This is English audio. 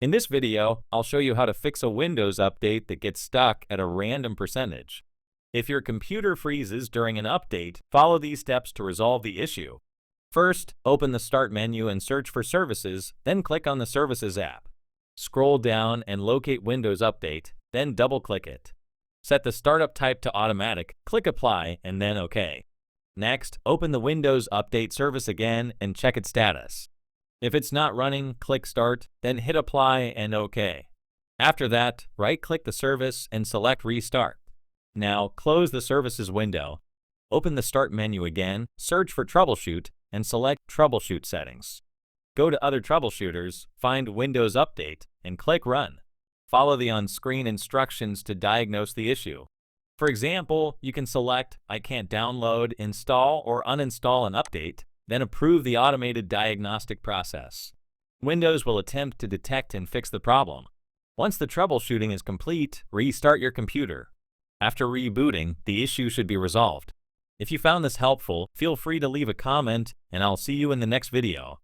In this video, I'll show you how to fix a Windows update that gets stuck at a random percentage. If your computer freezes during an update, follow these steps to resolve the issue. First, open the Start menu and search for Services, then click on the Services app. Scroll down and locate Windows Update, then double-click it. Set the startup type to Automatic, click Apply, and then OK. Next, open the Windows Update service again and check its status. If it's not running, click Start, then hit Apply and OK. After that, right-click the service and select Restart. Now, close the Services window. Open the Start menu again, search for Troubleshoot, and select Troubleshoot Settings. Go to Other Troubleshooters, find Windows Update, and click Run. Follow the on-screen instructions to diagnose the issue. For example, you can select I can't download, install, or uninstall an update, then approve the automated diagnostic process. Windows will attempt to detect and fix the problem. Once the troubleshooting is complete, restart your computer. After rebooting, the issue should be resolved. If you found this helpful, feel free to leave a comment, and I'll see you in the next video.